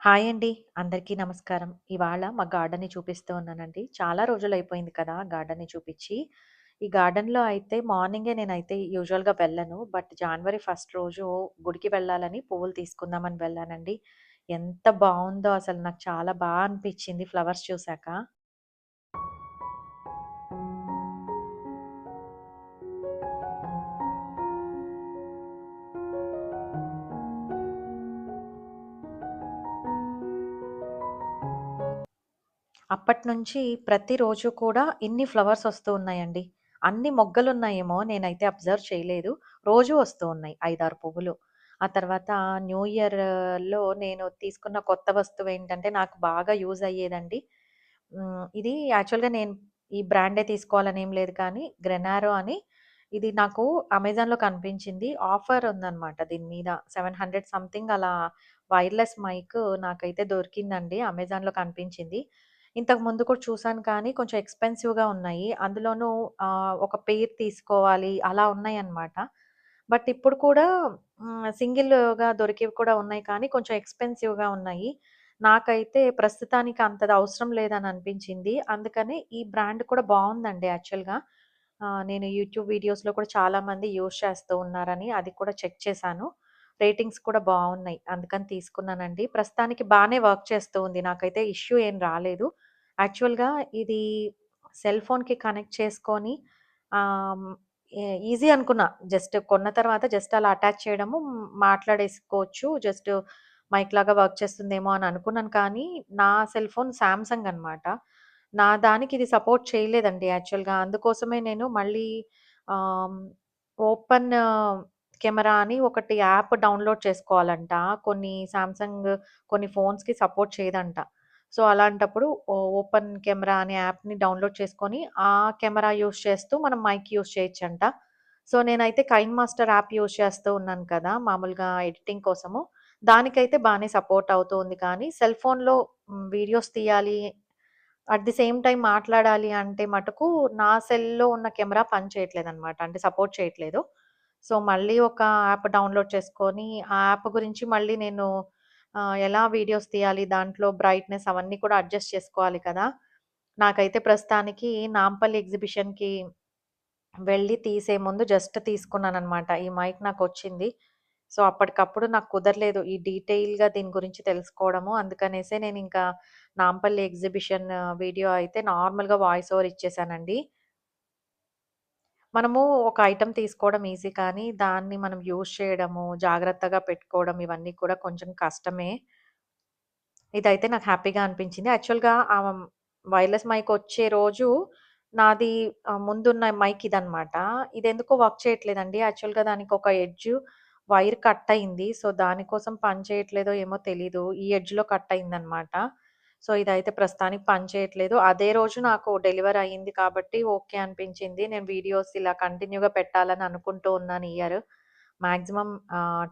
Hi అండి. అందరికీ నమస్కారం. ఇవాళ మా గార్డెన్‌ని చూపిస్తూ ఉన్నానండి. చాలా రోజులయిపోయింది కదా! గార్డెన్‌ని చూపిచ్చి. ఈ గార్డెన్‌లో అయితే మార్నింగే నేనైతే యూజువల్‌గా వెళ్ళను. బట్ జనవరి ఫస్ట్ రోజు గుడికి వెళ్ళాలని పువ్వులు తీసుకుందామని వెళ్ళానండి. ఎంత బావుందో అసలు నాకు చాలా అనిపిచ్చింది ఫ్లవర్స్ చూసాక. అప్పటినుంచి ప్రతిరోజు కూడా ఇన్ని ఫ్లవర్స్ వస్తూ ఉన్నాయండి. అన్ని మొగ్గలున్నాయేమో నేనైతే అబ్జర్వ్ చేయలేదు. రోజూ వస్తూ ఉన్నాయి 5, 6 పువ్వులు. ఆ తర్వాత న్యూ ఇయర్‌లో నేను తీసుకున్న కొత్త వస్తువేంటంటే నాకు బాగా యూజ్ అయ్యేదండి. ఇది యాక్చువల్‌గా నేను ఈ బ్రాండే తీసుకోవాలనేం లేదు కానీ గ్రెనారో అని ఇది నాకు అమెజాన్‌లో కనిపించింది. ఆఫర్ ఉందన్నమాట దీని మీద. 700 సంథింగ్ అలా వైర్‌లెస్ మైక్ నాకైతే దొరికిందండి. అమెజాన్‌లో కనిపించింది. ఇంతకు ముందు కూడా చూసాను కానీ కొంచెం ఎక్స్‌పెన్సివ్‌గా ఉన్నాయి. అందులోనూ ఒక పెయిర్ తీసుకోవాలి అలా ఉన్నాయన్నమాట. బట్ ఇప్పుడు కూడా సింగిల్‌గా దొరికేవి కూడా ఉన్నాయి కానీ కొంచెం ఎక్స్‌పెన్సివ్‌గా ఉన్నాయి. నాకైతే ప్రస్తుతానికి అంతది అవసరం లేదని అనిపించింది. అందుకని ఈ బ్రాండ్ కూడా బావుందండి యాక్చువల్‌గా. నేను యూట్యూబ్ వీడియోస్‌లో కూడా చాలామంది యూజ్ చేస్తూ ఉన్నారని అది కూడా చెక్ చేశాను. రేటింగ్స్ కూడా బావున్నాయి. అందుకని తీసుకున్నానండి. ప్రస్తుతానికి బానే వర్క్ చేస్తూ ఉంది. నాకైతే ఇష్యూ ఏం రాలేదు. యాక్చువల్‌గా ఇది సెల్ ఫోన్‌కి కనెక్ట్ చేసుకొని ఆహ్, హ్మ్, ఈజీ అనుకున్నా. జస్ట్ కొన్న తర్వాత జస్ట్ అలా అటాచ్ చేయడము, మాట్లాడేసుకోవచ్చు. జస్ట్ మైక్‌లాగా వర్క్ చేస్తుందేమో అని అనుకున్నాను కానీ, నా సెల్ ఫోన్ సామ్‌సంగ్ అనమాట. నా దానికి ఇది సపోర్ట్ చేయలేదండి యాక్చువల్‌గా. అందుకోసమే నేను మళ్ళీ ఆహ్, ఓపెన్ కెమెరా అని ఒకటి యాప్ డౌన్‌లోడ్ చేసుకోవాలంట. కొన్ని ఫోన్స్‌కి సపోర్ట్ చేయదంట. సో, అలాంటప్పుడు ఓపెన్ కెమెరా అనే యాప్‌ని డౌన్‌లోడ్ చేసుకొని, ఆ కెమెరా యూజ్ చేస్తూ మనం మైక్ యూజ్ చేయొచ్చంట. సో, నేనైతే కైన్ మాస్టర్ యాప్ యూజ్ చేస్తూ ఉన్నాను కదా! మామూలుగా ఎడిటింగ్ కోసము. దానికైతే బానే సపోర్ట్ అవుతూ ఉంది కానీ, సెల్ ఫోన్‌లో వీడియోస్ తీయాలి, అట్ ది సేమ్ టైమ్ మాట్లాడాలి అంటే మటుకు నా సెల్‌లో ఉన్న కెమెరా పని చేయట్లేదనమాట. అంటే సపోర్ట్ చేయట్లేదు. సో, మళ్ళీ ఒక యాప్ డౌన్‌లోడ్ చేసుకొని, ఆ యాప్ గురించి మళ్ళీ నేను ఎలా వీడియోస్ తీయాలి, దాంట్లో బ్రైట్‌నెస్ అవన్నీ కూడా అడ్జస్ట్ చేసుకోవాలి కదా! నాకైతే ప్రస్తుతానికి నాంపల్లి ఎగ్జిబిషన్‌కి వెళ్ళి తీసే ముందు జస్ట్ తీసుకున్నాననమాట. ఈ మైక్ నాకొచ్చింది. సో, అప్పటికప్పుడు నాకు కుదరలేదు. ఈ డీటెయిల్‌గా దీని గురించి తెలుసుకోవడము. అందుకనేసే నేనింకా నాంపల్లి ఎగ్జిబిషన్ వీడియో అయితే నార్మల్‌గా వాయిస్ ఓవర్ ఇచ్చేసానండి. మనము ఒక ఐటెమ్ తీసుకోవడం ఈజీ కానీ, దాన్ని మనం యూజ్ చేయడము, జాగ్రత్తగా పెట్టుకోవడం ఇవన్నీ కూడా కొంచెం కష్టమే. ఇదైతే నాకు హ్యాపీగా అనిపించింది. యాక్చువల్‌గా వైర్‌లెస్ మైక్ వచ్చే రోజు నాది ముందున్న మైక్ ఇదనమాట. ఇదెందుకో వర్క్ చేయట్లేదండి. యాక్చువల్‌గా దానికొక వైర్ కట్ అయింది. సో, దానికోసం పని చేయట్లేదో ఏమో తెలీదు. ఈ ఎడ్జ్‌లో కట్ అయిందనమాట. సో, ఇదైతే ప్రస్తుతానికి పని చేయట్లేదు. అదే రోజు నాకు డెలివరీ అయింది కాబట్టి ఓకే అనిపించింది. నేను వీడియోస్ ఇలా కంటిన్యూగా పెట్టాలని అనుకుంటూ ఉన్నాను ఈ ఇయర్. మాక్సిమం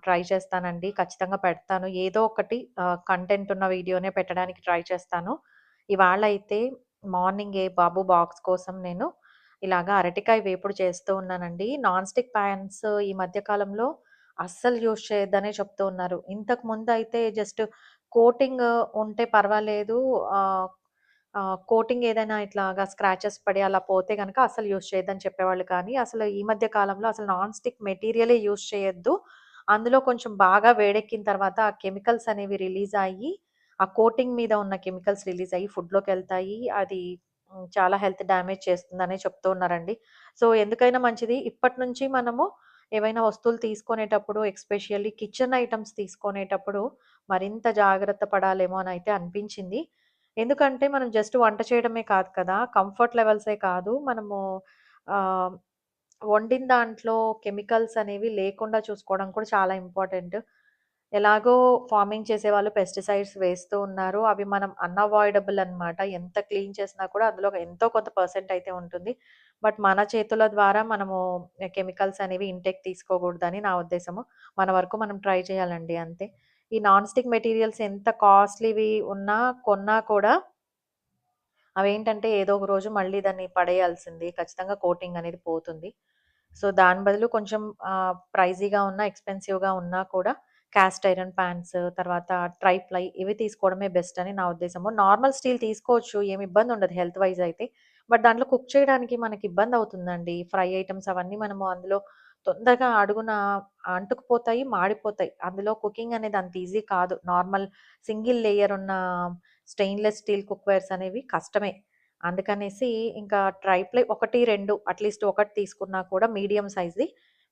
ట్రై చేస్తానండి. ఖచ్చితంగా పెడతాను. ఏదో ఒకటి కంటెంట్ ఉన్న వీడియోనే పెట్టడానికి ట్రై చేస్తాను. ఇవాళైతే మార్నింగే బాబు బాక్స్ కోసం నేను ఇలాగా అరటికాయ వేపుడు చేస్తూ ఉన్నానండి. నాన్ స్టిక్ పాన్స్ ఈ మధ్య కాలంలో అస్సలు యూజ్ చేయొద్దనే చెప్తూ ఉన్నారు. ఇంతకు ముందయితే జస్ట్ కోటింగ్ ఉంటే పర్వాలేదు. ఆహ్, కోటింగ్ ఏదైనా ఇట్లాగా స్క్రాచెస్ పడి అలా పోతే గనక అస్సలు యూజ్ చేయొద్దని చెప్పేవాళ్ళు కానీ, అసలు ఈ మధ్య కాలంలో అసలు నాన్ స్టిక్ మెటీరియలే యూజ్ చేయొద్దు. అందులో కొంచెం బాగా వేడెక్కిన తర్వాత ఆ కెమికల్స్ అనేవి రిలీజ్ అయ్యి, ఆ కోటింగ్ మీద ఉన్న కెమికల్స్ రిలీజ్ అయ్యి ఫుడ్‌లోకెళ్తాయి. అది చాలా హెల్త్ డ్యామేజ్ చేస్తుందనే చెప్తూ ఉన్నారండి. సో, ఎందుకైనా మంచిది ఇప్పటి నుంచి మనము ఏవైనా వస్తువులు తీసుకునేటప్పుడు ఎస్పెషల్లీ కిచెన్ ఐటెమ్స్ తీసుకునేటప్పుడు మరింత జాగ్రత్త పడాలేమో అనయితే అనిపించింది. ఎందుకంటే మనం జస్ట్ వంట చేయడమే కాదు కదా! కంఫర్ట్ లెవెల్సే కాదు. మనము ఆహ్, వండిన దాంట్లో కెమికల్స్ అనేవి లేకుండా చూసుకోవడం కూడా చాలా ఇంపార్టెంట్. ఎలాగో ఫార్మింగ్ చేసేవాళ్ళు పెస్టిసైడ్స్ వేస్తూ ఉన్నారు. అవి మనం అన్‌అవాయిడబుల్ అనమాట. ఎంత క్లీన్ చేసినా కూడా అందులో ఎంతో కొంత పర్సెంట్ అయితే ఉంటుంది. బట్ మన చేతుల ద్వారా మనము కెమికల్స్ అనేవి ఇంటేక్ తీసుకోకూడదని నా ఉద్దేశము. మన వరకు మనం ట్రై చేయాలండి అంతే. ఈ నాన్ స్టిక్ మెటీరియల్స్ ఎంత కాస్ట్‌లీవి కొన్నా కూడా అవేంటంటే ఏదో ఒక రోజు మళ్ళీ దాన్ని పడేయాల్సింది. ఖచ్చితంగా కోటింగ్ అనేది పోతుంది. సో, దాని బదులు కొంచెం ప్రైజీగా ఉన్న, ఎక్స్‌పెన్సివ్‌గా ఉన్నా కూడా కాస్ట్ ఐరన్ పాన్స్, తర్వాత ట్రై ప్లై ఇవి తీసుకోవడమే బెస్ట్ అని నా ఉద్దేశము. నార్మల్ స్టీల్ తీసుకోవచ్చు. ఏమి ఇబ్బంది ఉండదు హెల్త్ వైస్ అయితే. బట్ దాంట్లో కుక్ చేయడానికి మనకి ఇబ్బందవుతుందండి. ఫ్రై ఐటెమ్స్ అవన్నీ మనము అందులో తొందరగా అడుగున అంటుకుపోతాయి, మాడిపోతాయి. అందులో కుకింగ్ అనేది అంత ఈజీ కాదు. నార్మల్ సింగిల్ లేయర్ ఉన్న స్టెయిన్‌లెస్ స్టీల్ కుక్‌వేర్స్ అనేవి కష్టమే. అందుకనేసి ఇంకా ట్రై ప్లై 1, 2 అట్‌లీస్ట్ ఒకటి తీసుకున్నా కూడా మీడియం సైజ్‌ది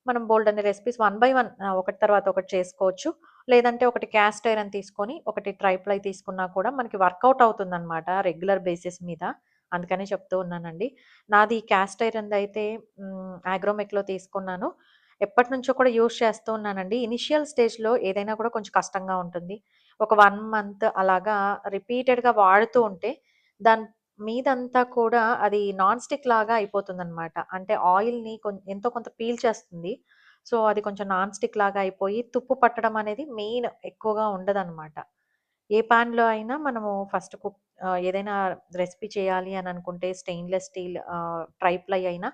మనం బోలెడన్ని రెసిపీస్ వన్ బై వన్ ఒకటి తర్వాత ఒకటి చేసుకోవచ్చు. లేదంటే ఒకటి క్యాస్ట్ ఐరన్ తీసుకొని, ఒకటి ట్రై ప్లై తీసుకున్నా కూడా మనకి వర్కౌట్ అవుతుందనమాట రెగ్యులర్ బేసిస్ మీద. అందుకనే చెప్తూ ఉన్నానండి. నాది క్యాస్ట్ ఐరన్‌దయితే అగ్రోమెక్‌లో తీసుకున్నాను. ఎప్పటినుంచో కూడా యూజ్ చేస్తూ ఉన్నానండి. ఇనిషియల్ స్టేజ్‌లో ఏదైనా కూడా కొంచెం కష్టంగా ఉంటుంది. ఒక 1 మంత్ అలాగా రిపీటెడ్‌గా వాడుతూ ఉంటే దాని మీదంతా కూడా అది నాన్ స్టిక్ లాగా అయిపోతుందనమాట. అంటే ఆయిల్‌ని ఎంతో కొంత పీల్చేస్తుంది. సో, అది కొంచెం నాన్ స్టిక్ లాగా అయిపోయి తుప్పు పట్టడం అనేది మెయిన్ ఎక్కువగా ఉండదనమాట. ఏ పాన్‌లో అయినా మనము ఫస్ట్ ఏదైనా రెసిపీ చేయాలి అని అనుకుంటే స్టెయిన్‌లెస్ స్టీల్ ట్రై ప్లై అయినా,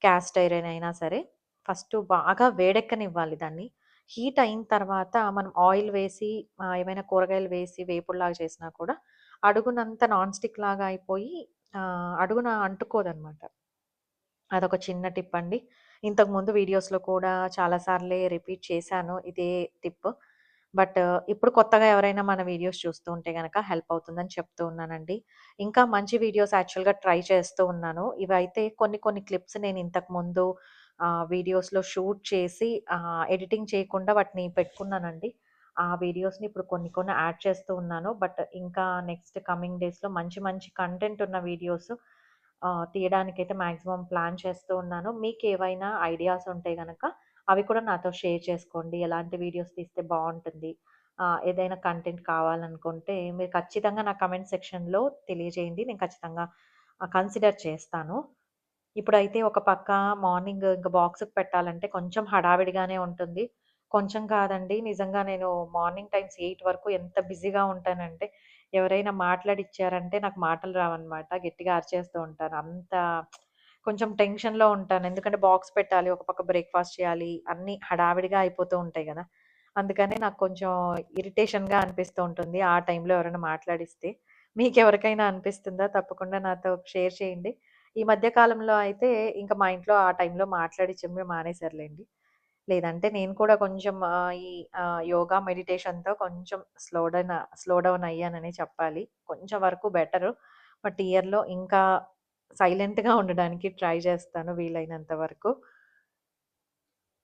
క్యాస్ట్ ఐరన్ అయినా సరే ఫస్ట్ బాగా వేడెక్కనివ్వాలి దాన్ని. హీట్ అయిన తర్వాత మనం ఆయిల్ వేసి ఏమైనా కూరగాయలు వేసి వేపుడులాగా చేసినా కూడా అడుగునంతా నాన్ స్టిక్ లాగా అయిపోయి అడుగున అంటుకోదనమాట. అదొక చిన్న టిప్ అండి. ఇంతకుముందు వీడియోస్‌లో కూడా చాలా సార్లే రిపీట్ చేశాను ఇదే టిప్. బట్ ఇప్పుడు కొత్తగా ఎవరైనా మన వీడియోస్ చూస్తూ ఉంటే గనక హెల్ప్ అవుతుందని చెప్తూ ఉన్నానండి. ఇంకా మంచి వీడియోస్ యాక్చువల్‌గా ట్రై చేస్తూ ఉన్నాను. ఇవైతే కొన్ని కొన్ని క్లిప్స్ నేను ఇంతకుముందు వీడియోస్‌లో షూట్ చేసి ఎడిటింగ్ చేయకుండా వాటిని పెట్టుకున్నానండి. ఆ వీడియోస్‌ని ఇప్పుడు కొన్ని కొన్ని యాడ్ చేస్తూ ఉన్నాను. బట్ ఇంకా నెక్స్ట్ కమింగ్ డేస్‌లో మంచి మంచి కంటెంట్ ఉన్న వీడియోస్ తీయడానికైతే మాక్సిమం ప్లాన్ చేస్తూ ఉన్నాను. మీకేవైనా ఐడియాస్ ఉంటే గనక అవి కూడా నాతో షేర్ చేసుకోండి. ఎలాంటి వీడియోస్ తీస్తే బావుంటుంది. ఏదైనా కంటెంట్ కావాలనుకుంటే మీరు ఖచ్చితంగా నా కామెంట్ సెక్షన్‌లో తెలియజేయండి. నేను ఖచ్చితంగా కన్సిడర్ చేస్తాను. ఇప్పుడైతే ఒక పక్క మార్నింగ్ ఇంక బాక్స్‌కి పెట్టాలంటే కొంచెం హడావిడిగానే ఉంటుంది. కొంచెం కాదండి నిజంగా నేను మార్నింగ్ టైమ్స్ 8 వరకు ఎంత బిజీగా ఉంటానంటే, ఎవరైనా మాట్లాడిచ్చారంటే నాకు మాటలు రావన్నమాట. గట్టిగా అరిచేస్తూ ఉంటాను. అంత కొంచెం టెన్షన్‌లో ఉంటాను. ఎందుకంటే బాక్స్ పెట్టాలి, ఒక పక్క బ్రేక్‌ఫాస్ట్ చేయాలి, అన్నీ హడావిడిగా అయిపోతూ ఉంటాయి గదా! అందుకనే నాకు కొంచెం ఇరిటేషన్‌గా అనిపిస్తూ ఉంటుంది. ఆ టైంలో ఎవరైనా మాట్లాడిస్తే. మీకెవరికైనా అనిపిస్తుందా? తప్పకుండా నాతో షేర్ చేయండి. ఈ మధ్య కాలంలో అయితే ఇంక మా ఇంట్లో ఆ టైంలో మాట్లాడిచ్చడమే మానేశారులెండి. లేదంటే నేను కూడా కొంచెం ఈ యోగా, మెడిటేషన్‌తో కొంచెం స్లో డౌన్ అయ్యాననే చెప్పాలి. కొంచెం వరకు బెటరు. బట్ ఇయర్‌లో ఇంకా సైలెంట్‌గా ఉండడానికి ట్రై చేస్తాను వీలైనంత వరకు.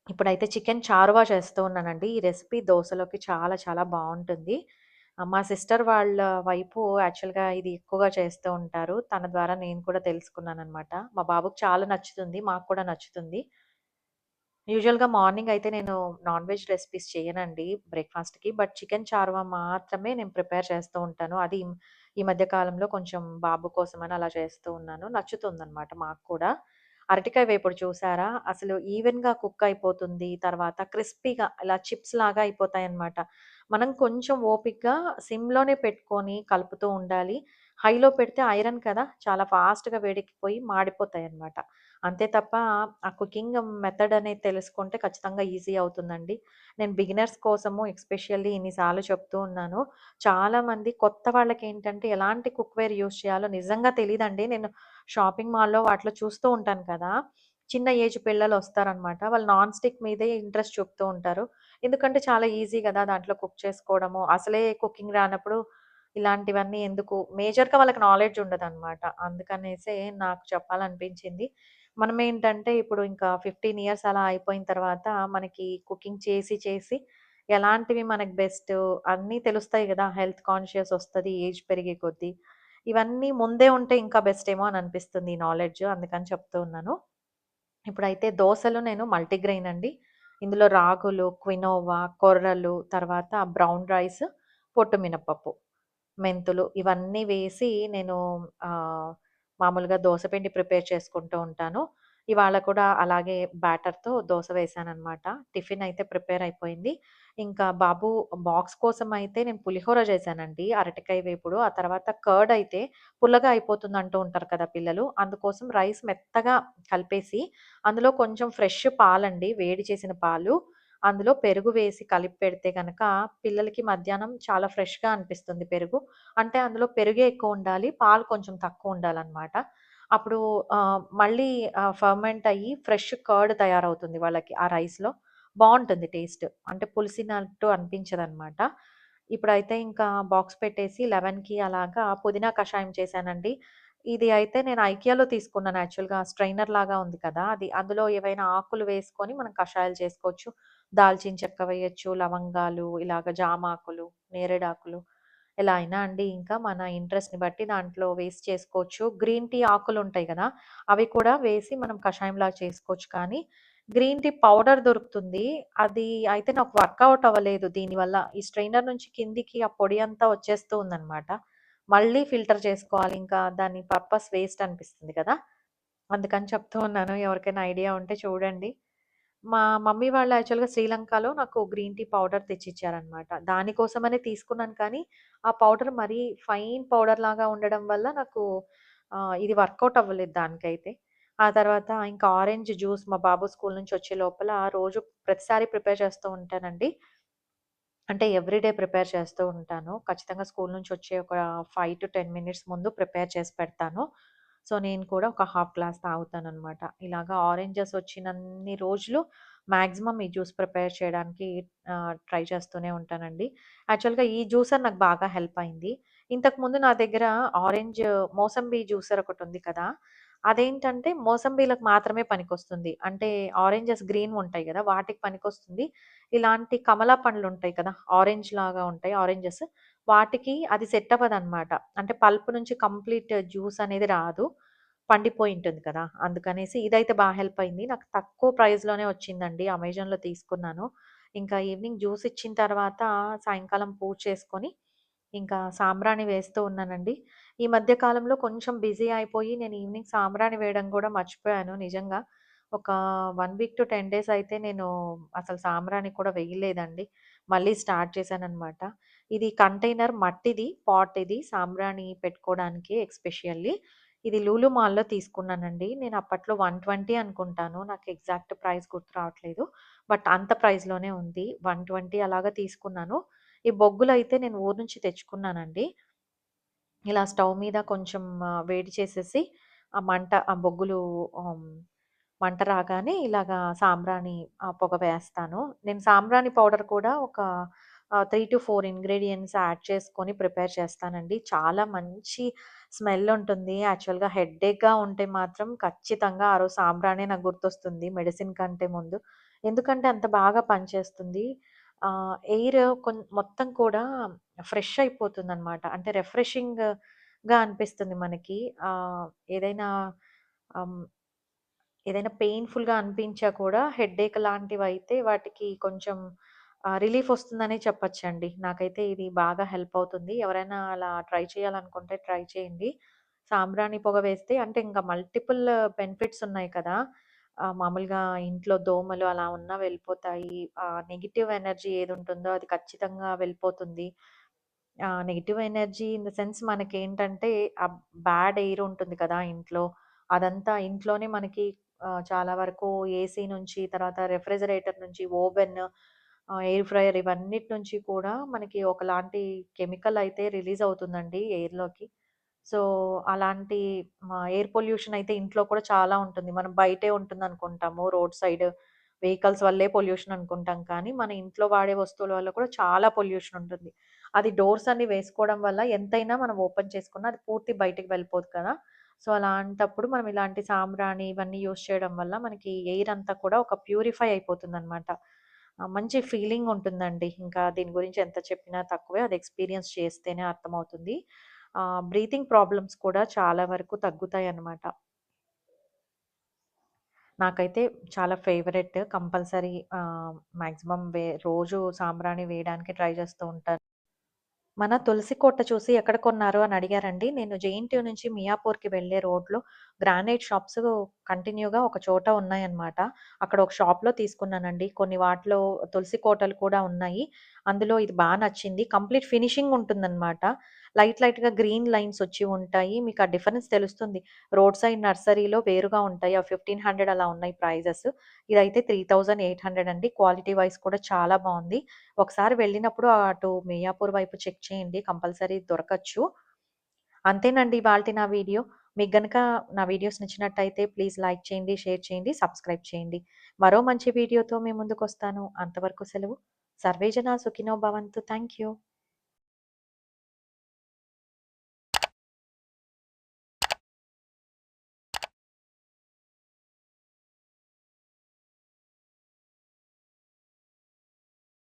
ఇప్పుడైతే చికెన్ చారువా చేస్తూ ఉన్నానండి. ఈ రెసిపీ దోసలోకి చాలా చాలా బావుంటుంది. మా సిస్టర్ వాళ్ళ వైపు యాక్చువల్‌గా ఇది ఎక్కువగా చేస్తూ ఉంటారు. తన ద్వారా నేను కూడా తెలుసుకున్నాననమాట. మా బాబుకి చాలా నచ్చుతుంది. మాకు కూడా నచ్చుతుంది. యూజువల్‌గా మార్నింగ్ అయితే నేను నాన్ వెజ్ రెసిపీస్ చేయనండి బ్రేక్‌ఫాస్ట్‌కి. బట్ చికెన్ చార్వా మాత్రమే నేను ప్రిపేర్ చేస్తూ ఉంటాను. అది ఈ మధ్య కాలంలో కొంచెం బాబు కోసమని అలా చేస్తూ ఉన్నాను. నచ్చుతుందనమాట మాకు కూడా. అరటికాయ వేపుడు చూసారా? అసలు ఈవెన్‌గా కుక్ అయిపోతుంది. తర్వాత క్రిస్పీగా ఇలా చిప్స్ లాగా అయిపోతాయన్నమాట. మనం కొంచెం ఓపికగా సిమ్‌లోనే పెట్టుకొని కలుపుతూ ఉండాలి. హైలో పెడితే ఐరన్ కదా! చాలా ఫాస్ట్‌గా వేడెక్కిపోయి మాడిపోతాయన్నమాట. అంతే తప్ప ఆ కుకింగ్ మెథడ్ అనేది తెలుసుకుంటే ఖచ్చితంగా ఈజీ అవుతుందండి. నేను బిగినర్స్ కోసము ఎస్పెషల్లీ ఇన్ని సార్లు చెప్తూ ఉన్నాను. చాలామంది కొత్త వాళ్ళకేంటంటే ఎలాంటి కుక్‌వేర్ యూజ్ చేయాలో నిజంగా తెలీదండి. నేను షాపింగ్ మాల్‌లో వాటిలో చూస్తూ ఉంటాను కదా! చిన్న ఏజ్ పిల్లలొస్తారనమాట. వాళ్ళు నాన్ స్టిక్ మీదే ఇంట్రెస్ట్ చూపుతూ ఉంటారు. ఎందుకంటే చాలా ఈజీ గదా! దాంట్లో కుక్ చేసుకోవడము. అసలే కుకింగ్ రానప్పుడు ఇలాంటివన్నీ ఎందుకు మేజర్‌గా వాళ్ళకి నాలెడ్జ్ ఉండదనమాట. అందుకనేసే నాకు చెప్పాలనిపించింది. మనమేంటంటే ఇప్పుడు ఇంకా 15 ఇయర్స్ అలా అయిపోయిన తర్వాత మనకి కుకింగ్ చేసి, చేసి ఎలాంటివి మనకు బెస్ట్ అన్నీ తెలుస్తాయి గదా! హెల్త్ కాన్షియస్ ఒస్తది ఏజ్ పెరిగే కొద్దీ. ఇవన్నీ ముందే ఉంటే ఇంకా బెస్ట్ ఏమో అని అనిపిస్తుంది ఈ నాలెడ్జ్. అందుకని చెప్తూ ఉన్నాను. ఇప్పుడైతే దోసలు నేను మల్టీగ్రెయిన్ అండి. ఇందులో రాగులు, క్వినోవా, కొర్రలు, తర్వాత బ్రౌన్ రైస్, పొట్టు మినపప్పు. మెంతులు ఇవన్నీ వేసి నేను ఆహ్, మామూలుగా దోస పిండి ప్రిపేర్ చేసుకుంటూ ఉంటాను. ఇవాళ కూడా అలాగే బ్యాటర్‌తో దోస వేశాననమాట. టిఫిన్ అయితే ప్రిపేర్ అయిపోయింది. ఇంకా బాబు బాక్స్ కోసం అయితే నేను పులిహోర చేశానండి. అరటికాయ వేపుడు. ఆ తర్వాత కర్డ్ అయితే పుల్లగా అయిపోతుంది అంటూ ఉంటారు కదా పిల్లలు. అందుకోసం రైస్ మెత్తగా కలిపేసి అందులో కొంచెం ఫ్రెష్ పాలండి, వేడి చేసిన పాలు. అందులో పెరుగు వేసి కలిపి పెడితే గనక పిల్లలకి మధ్యాహ్నం చాలా ఫ్రెష్‌గా అనిపిస్తుంది పెరుగు. అంటే అందులో పెరుగే ఎక్కువుండాలి. పాలు కొంచెం తక్కువుండాలనమాట. అప్పుడు మళ్ళీ ఫర్మెంట్ అయ్యి ఫ్రెష్ కర్డ్ తయారవుతుంది వాళ్ళకి ఆ రైస్‌లో. బావుంటుంది టేస్ట్. అంటే పులిసినట్టు అనిపించదనమాట. ఇప్పుడైతే ఇంకా బాక్స్ పెట్టేసి 11కి అలాగా పుదీనా కషాయం చేశానండి. ఇది అయితే నేను ఐకియాలో తీసుకున్నాను యాక్చువల్‌గా స్ట్రైనర్ లాగా ఉంది కదా! అది. అందులో ఏవైనా ఆకులు వేసుకొని మనం కషాయాలు చేసుకోవచ్చు. దాల్చిన చెక్క వేయొచ్చు, లవంగాలు, ఇలాగ జామాకులు, నేరేడాకులు ఎలా అయినా అండి. ఇంకా మన ఇంట్రెస్ట్‌ని బట్టి దాంట్లో వేసి చేసుకోవచ్చు. గ్రీన్ టీ ఆకులుంటాయి గదా! అవి కూడా వేసి మనం కషాయంలాగా చేసుకోవచ్చు. కానీ గ్రీన్ టీ పౌడర్ దొరుకుతుంది. అది అయితే నాకు వర్కౌట్ అవ్వలేదు దీనివల్ల. ఈ స్ట్రెయినర్ నుంచి కిందికి ఆ పొడి అంతా వచ్చేస్తూ ఉందనమాట. మళ్ళీ ఫిల్టర్ చేసుకోవాలి. ఇంకా దాని పర్పస్ వేస్ట్ అనిపిస్తుంది కదా! అందుకని చెప్తూ ఉన్నాను. ఎవరికైనా ఐడియా ఉంటే చూడండి. మా మమ్మీ వాళ్ళు యాక్చువల్‌గా శ్రీలంకలో నాకు గ్రీన్ టీ పౌడర్ తెచ్చిచ్చారనమాట. దానికోసమనే తీసుకున్నాను కానీ, ఆ పౌడర్ మరీ ఫైన్ పౌడర్‌లాగా ఉండడం వల్ల నాకు ఇది వర్కౌట్ అవ్వలేదు దానికైతే. ఆ తర్వాత ఇంకా ఆరెంజ్ జ్యూస్ మా బాబు స్కూల్ నుంచి వచ్చే లోపల రోజు ప్రతిసారి ప్రిపేర్ చేస్తూ ఉంటానండి. అంటే ఎవ్రీడే ప్రిపేర్ చేస్తూ ఉంటాను. ఖచ్చితంగా స్కూల్ నుంచి వచ్చే ఒక 5-10 మినిట్స్ ముందు ప్రిపేర్ చేసి పెడతాను. సో, నేను కూడా ఒక హాఫ్ గ్లాస్ తాగుతాననమాట. ఇలాగా ఆరెంజెస్ వచ్చినన్ని రోజులు మాక్సిమం ఈ జ్యూస్ ప్రిపేర్ చేయడానికి ట్రై చేస్తూనే ఉంటానండి. యాక్చువల్‌గా ఈ జ్యూసర్ నాకు బాగా హెల్ప్ అయింది. ఇంతకుముందు నా దగ్గర ఆరెంజ్ మోసంబి జ్యూసర్ ఒకటుంది కదా! అదేంటంటే మోసంబీలకు మాత్రమే పనికొస్తుంది. అంటే ఆరెంజెస్ గ్రీన్‌వుంటాయి గదా! వాటికి పనికొస్తుంది. ఇలాంటి కమలా పండ్లుంటాయి కదా! ఆరెంజ్ లాగా ఉంటాయి ఆరెంజెస్. వాటికి అది సెట్ అవ్వదనమాట. అంటే పల్ప్ నుంచి కంప్లీట్ జ్యూస్ అనేది రాదు. పండిపోయి ఉంటుంది కదా! అందుకనేసి ఇదైతే బా హెల్ప్ అయింది. నాకు తక్కువ ప్రైస్‌లోనే వచ్చిందండి. అమెజాన్‌లో తీసుకున్నాను. ఇంకా ఈవినింగ్ జ్యూస్ ఇచ్చిన తర్వాత సాయంకాలం పూజ చేసుకొని, ఇంకా సాంబ్రాణి వేస్తూ ఉన్నానండి. ఈ మధ్య కాలంలో కొంచెం బిజీ అయిపోయి నేను ఈవినింగ్ సాంబ్రాణి వేయడం గూడా మర్చిపోయాను నిజంగా. ఒక 1 వీక్ టు 10 డేస్ అయితే నేను అసలు సాంబ్రాణి కూడా వేయలేదండి. మళ్ళీ స్టార్ట్ చేశాననమాట. ఇది కంటైనర్ మట్టిది, పాట్ ఇది సాంబ్రాణి పెట్టుకోవడానికి ఎస్పెషల్లీ. ఇది లూలు మాల్‌లో తీసుకున్నానండి. నేను అప్పట్లో 120 అనుకుంటాను. నాకు ఎగ్జాక్ట్ ప్రైస్ గుర్తు రావట్లేదు. బట్ అంత ప్రైస్‌లోనే ఉంది. 120 అలాగా తీసుకున్నాను. ఈ బొగ్గులైతే నేను ఊరు నుంచి తెచ్చుకున్నానండి. ఇలా స్టవ్ మీద కొంచెం వేడి చేసేసి, ఆ బొగ్గులు ఆహ్, మంట రాగానే ఇలాగా సాంబ్రాణి పొగ వేస్తాను. నేను సాంబ్రాణి పౌడర్ కూడా ఒక 3-4 ఇంగ్రీడియెంట్స్ యాడ్ చేసుకొని ప్రిపేర్ చేస్తానండి. చాలా మంచి స్మెల్ ఉంటుంది. యాక్చువల్‌గా హెడ్‌ఏక్‌గా ఉంటే మాత్రం ఖచ్చితంగా ఆ రోజు సాంబ్రాణే నాకు గుర్తొస్తుంది మెడిసిన్ కంటే ముందు. ఎందుకంటే అంత బాగా పనిచేస్తుంది. ఎయిర్ మొత్తం కూడా ఫ్రెష్ అయిపోతుందనమాట. అంటే రిఫ్రెషింగ్‌గా అనిపిస్తుంది మనకి. ఆహ్, ఏదైనా ఆహ్, ఏదైనా పెయిన్‌ఫుల్‌గా అనిపించా కూడా హెడ్‌ఏక్ లాంటివైతే వాటికి కొంచెం రిలీఫ్ వస్తుందనే చెప్పొచ్చండి. నాకైతే ఇది బాగా హెల్ప్ అవుతుంది. ఎవరైనా అలా ట్రై చేయాలనుకుంటే ట్రై చేయండి. సాంబ్రాణి పొగ వేస్తే అంటే ఇంకా మల్టిపుల్ బెనిఫిట్స్ ఉన్నాయి కదా! మామూలుగా ఇంట్లో దోమలు అలా ఉన్నా వెళ్ళిపోతాయి. నెగెటివ్ ఎనర్జీ ఏదుంటుందో అది ఖచ్చితంగా వెళ్ళిపోతుంది. Negative energy in the sense మనకేంటంటే ఆహ్, బ్యాడ్ ఎయిర్ ఉంటుంది కదా ఇంట్లో. అదంతా ఇంట్లోనే మనకి చాలా వరకు ఏసీ నుంచి, తర్వాత రెఫ్రిజిరేటర్ నుంచి, ఓవెన్, ఎయిర్ ఫ్రైయర్ ఇవన్నిటి నుంచి కూడా మనకి ఒకలాంటి కెమికల్ అయితే రిలీజ్ అవుతుందండి ఎయిర్‌లోకి. సో, అలాంటి ఎయిర్ పొల్యూషన్ అయితే ఇంట్లో కూడా చాలా ఉంటుంది. మనం బయటే ఉంటుందనుకుంటాము. రోడ్ సైడ్ వెహికల్స్ వల్లే పొల్యూషన్ అనుకుంటాం. కానీ, మన ఇంట్లో వాడే వస్తువుల వల్ల కూడా చాలా పొల్యూషన్ ఉంటుంది. అది డోర్స్ అన్ని వేసుకోవడం వల్ల ఎంతైనా మనం ఓపెన్ చేసుకున్నా అది పూర్తి బయటికి వెళ్ళిపోదు కదా! సో, అలాంటప్పుడు మనం ఇలాంటి సాంబ్రాణి ఇవన్నీ యూజ్ చేయడం వల్ల మనకి ఎయిర్ అంతా కూడా ఒక ప్యూరిఫై అయిపోతుందనమాట. మంచి ఫీలింగ్ ఉంటుందండి. ఇంకా దీని గురించి ఎంత చెప్పినా తక్కువే. అది ఎక్స్‌పీరియన్స్ చేస్తేనే అర్థమవుతుంది. బ్రీతింగ్ ప్రాబ్లమ్స్ కూడా చాలా వరకు తగ్గుతాయన్నమాట. నాకైతే చాలా ఫేవరెట్. కంపల్సరీ మాక్సిమం రోజు సాంబ్రాణి వేయడానికి ట్రై చేస్తూ ఉంటాను. మన తులసి కోట చూసి ఎక్కడ కొన్నారు అని అడిగారండి. నేను జేఎన్‌టీయూ నుంచి మియాపూర్‌కి వెళ్ళే రోడ్‌లో గ్రానైట్ షాప్స్ కంటిన్యూగా ఒక చోట ఉన్నాయన్నమాట. అక్కడ ఒక షాప్‌లో తీసుకున్నానండి. కొన్ని వాటిలో తులసి కోటలు కూడా ఉన్నాయి. అందులో ఇది బా నచ్చింది. కంప్లీట్ ఫినిషింగ్ ఉంటుందన్నమాట. లైట్‌గా గ్రీన్ లైన్స్ వచ్చి ఉంటాయి. మీకు ఆ డిఫరెన్స్ తెలుస్తుంది. రోడ్ సైడ్ నర్సరీలో వేరుగా ఉంటాయి. ఆ 1500 అలా ఉన్నాయి ప్రైజెస్. ఇదైతే 3800 అండి. క్వాలిటీ వైస్ కూడా చాలా బావుంది. ఒకసారి వెళ్ళినప్పుడు అటు మియాపూర్ వైపు చెక్ చేయండి. కంపల్సరీ దొరకచ్చు. అంతేనండి ఇవాల్టి నా వీడియో. మీకు గనక నా వీడియోస్ నచ్చినట్టయితే ప్లీజ్ లైక్ చేయండి, షేర్ చేయండి, సబ్స్క్రైబ్ చేయండి. మరో మంచి వీడియోతో మీ ముందుకొస్తాను. అంతవరకు సెలవు. సర్వే జన సుఖినో భవంతు. Thank you.